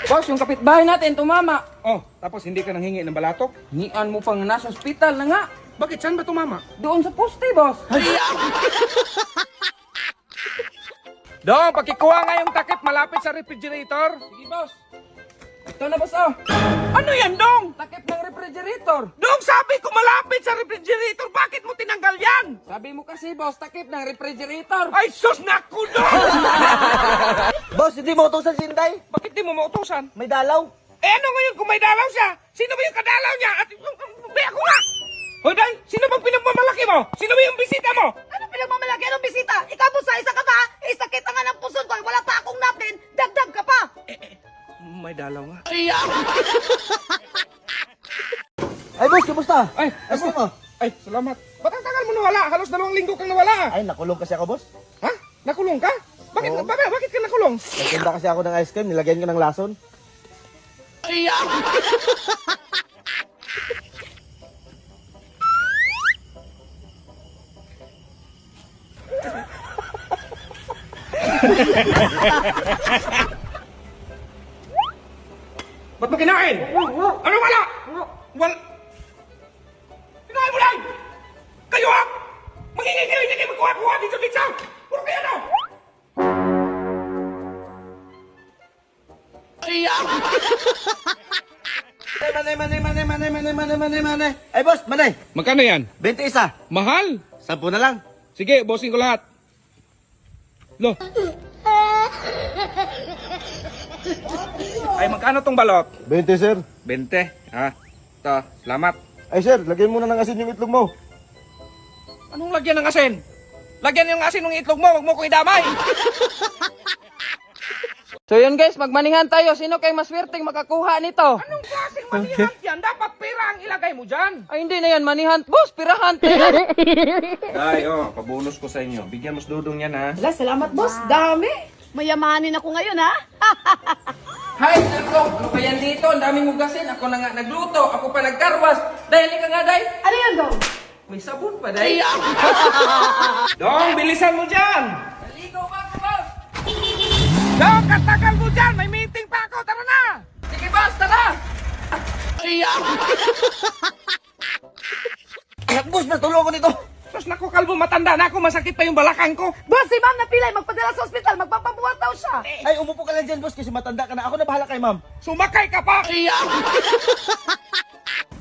Boss, yung kapitbahay natin tumama. Oh, tapos hindi ka nanghingi ng balatok? Hingian mo pang nasa ospital na nga. Bakit? Saan ba tumama? Doon sa poste, boss. Dong, pakikuha nga yung takip malapit sa refrigerator. Sige, boss. Ito na, boss, oh. Ano yan, Dong? Takip ng refrigerator. Dong, sabi ko malapit sa refrigerator. Bakit mo tinanggal yan? Sabi mo kasi, boss, takip ng refrigerator. Ay, sus, naku, Dong! Boss, hindi mo utusan si Inday? Bakit di mo mautusan? May dalaw. Eh, ano ngayon kung may dalaw siya? Sino ba yung kadalaw niya? At bay ako nga! Hoy, Day, sino bang pinagmamalaki mo? Sino ba yung bisita mo? Ano pinagmamalaki? Anong bisita? Ikaw po sa isa ka ba? Sakit na nga ng puso ko. Wala pa akong napkin. Dagdag ka pa. May dalaw nga. Ay, boss, kamusta? Ay, Ayos mo? Ay, salamat. Ba't ang tagal mo nawala? Halos 2 linggo kang nawala. Ay, nakulong kasi ako, boss. Ha? Nakulong ka? Bakit, Oo. bakit ka nakulong? Nagtinda kasi ako ng ice cream, nilagyan ko ng lason. Ba't mo kinain? Ano wala? Wala. Kinain mo lang! Kayo ha? Magiging kayo, hindi kayo magkuha-kuha dito dito! Puro kayo ano? Manay. Ay, boss, manay. Magkano yan? 21. Mahal? 10 na lang. Sige, bossing ko lahat. Lo. Ay, magkano tong balot? 20, sir. 20. Ha? Ito, salamat. Ay, sir, lagyan mo na ng asin yung itlog mo. Anong lagyan ng asin? Lagyan yung asin ng itlog mo, wag mo ko idamay. So yun, guys, magmanihan tayo. Sino kayo maswerteng makakuha nito? Anong klaseng manihan yan? Dapat pera ang ilagay mo dyan. Ay, hindi na yan, manihan. Boss, pirahan. Ay, oh, pabonus ko sa inyo. Bigyan mo sa dudong yan, ha? Wala, salamat boss. Dami. Mayamanin ako ngayon ha. Hi, Sirko. Ano ba yan dito? Ang daming hugasin. Ako na nga nagluto. Ako pa nagkarwas. Dahil ka nga, Day. Ano yan Dong? May sabon pa, Day. Dong, bilisan mo dyan. Naligo pa ako, boss. Dong, katagal mo dyan. May meeting pa ako. Tara na. Sige, boss, tara. Anak, boss, natulong ko nito. Sus, naku, kalbo, matanda na ako. Masakit pa yung balakang ko. Boss, si ma'am napilay. Magpadala sa ospital. Magpapabuhat daw siya. Ay, umupo ka lang dyan, boss, kasi matanda ka na. Ako na bahala kay ma'am. Sumakay ka pa.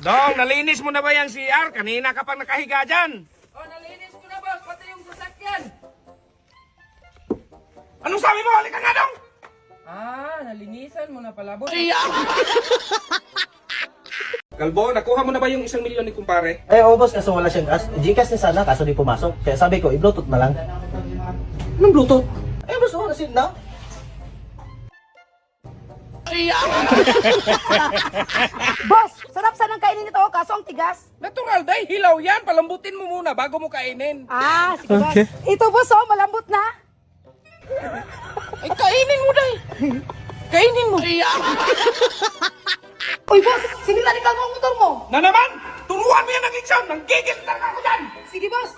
Dong, nalinis mo na ba yung CR? Kanina ka pang nakahiga dyan. Oh, nalinis ko na, boss. Pati yung sasakyan. Anong sabi mo? Halika nga, Dong. Ah, nalinisan mo na pala, boss. Kalbo, nakuha mo na ba yung 1 milyon ni kumpare? Ay, oo, boss, kaso wala siyang gas. Gcash na sana, kaso di pumasok. Kaya sabi ko, i-bluetooth na lang. Anong Bluetooth? Ay, boss, oo, nasin na. Boss, sarap sanang kainin ito. Kaso ang tigas. Natural, day. Hilaw yan. Palambutin mo muna bago mo kainin. Ah, sige boss. Ito boss oh, malambot na. Ay, kainin mo, day. Kainin mo. Uy boss, sinila ni Kalmo ang motor mo. Na naman! Turuan mo yan ng exam! Nanggigil talaga ako dyan! Sige boss.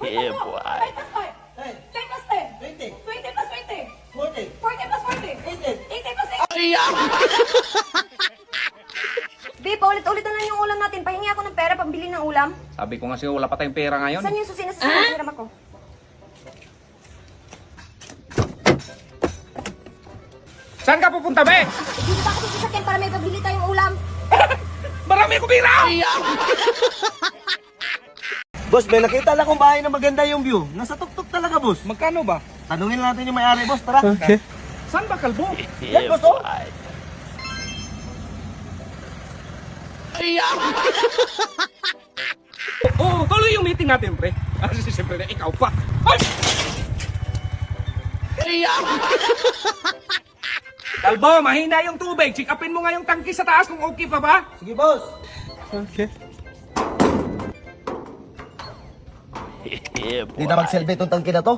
Yeah, boy. 10 plus 5. 10 plus 10. 20. 20 plus 20. 40. 40 plus 40. 80 plus 8. Babe, paulit-ulit na lang yung ulam natin. Pahingi ako ng pera pambili ng ulam. Sabi ko nga siya, wala pa tayong pera ngayon. Saan yung susi na sa hiram ako? Saan ka pupunta, be? Dito ba ako sa sasakyan para may pabili tayong ulam? Marami ko pera! Boss, may nakita lang kung bahay na maganda yung view. Nasa tuktok talaga, boss. Magkano ba? Tanungin natin yung may-ari, boss. Tara. Saan ba, Kalbo? Yan, boss, oh. Oo, tuloy yung meeting natin, pre. Siyempre na, ikaw pa. Ay! Kalbo, mahina yung tubig. Check upin mo nga yung tangki sa taas kung okay pa ba? Sige, boss. Hindi na magsilbi itong tangke na to.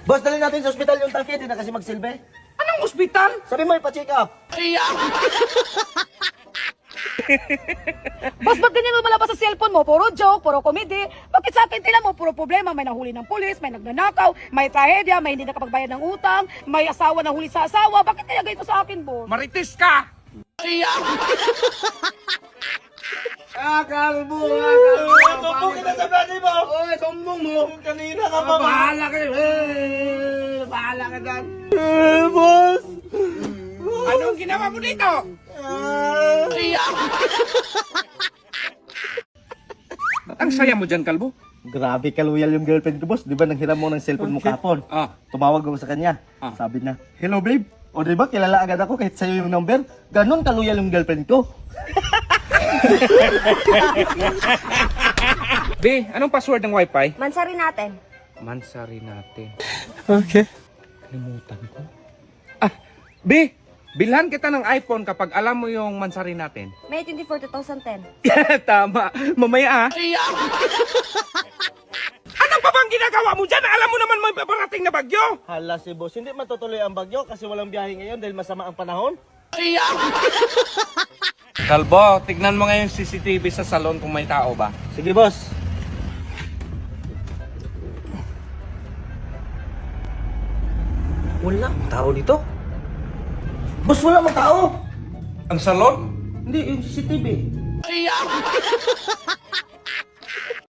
Boss, dali natin sa ospital yung tangke. Hindi na kasi magsilbi. Anong ospital? Sabi mo, ipa-check up. Boss, ba't ganyan mo malabas sa cellphone mo? Puro joke, puro comedy. Bakit sa akin tinan mo? Puro problema. May nahuli ng pulis, may nagnanakaw, may trahedya, may hindi nakapagbayad ng utang, may asawa na huli sa asawa. Bakit kaya ganito sa akin, boss? Marites ka! Kalbo! Sumbong kita sa brother mo! Oy, sumbong mo! Kanina ka pa! Bahala ka! Bahala ka dyan! Boss! Anong ginawa mo dito? Ang saya mo dyan, Kalbo. Grabe kaluyal yung girlfriend ko, boss. Di ba nanghiram mo ng cellphone mo kapon? Ah. Tumawag ako sa kanya. Ah. Sabi na, hello babe. O di ba kilala agad ako kahit sa'yo yung number? Ganon kaluyal yung girlfriend ko. Be, anong password ng wifi? Mansari natin. Mansari natin. Okay. Limutan ko. Ah, Be, bilhan kita ng iPhone kapag alam mo yung mansari natin. May 24, 2010. Tama. Mamaya ah. Ano pa bang ginagawa mo dyan? Alam mo naman may paparating na bagyo. Hala si boss, hindi matutuloy ang bagyo kasi walang biyahe ngayon dahil masama ang panahon. Kalbo, tignan mo ngayon CCTV sa salon kung may tao ba. Sige boss. Wala tao dito. Boss, wala mang tao. Ang salon? Hindi, yung CCTV.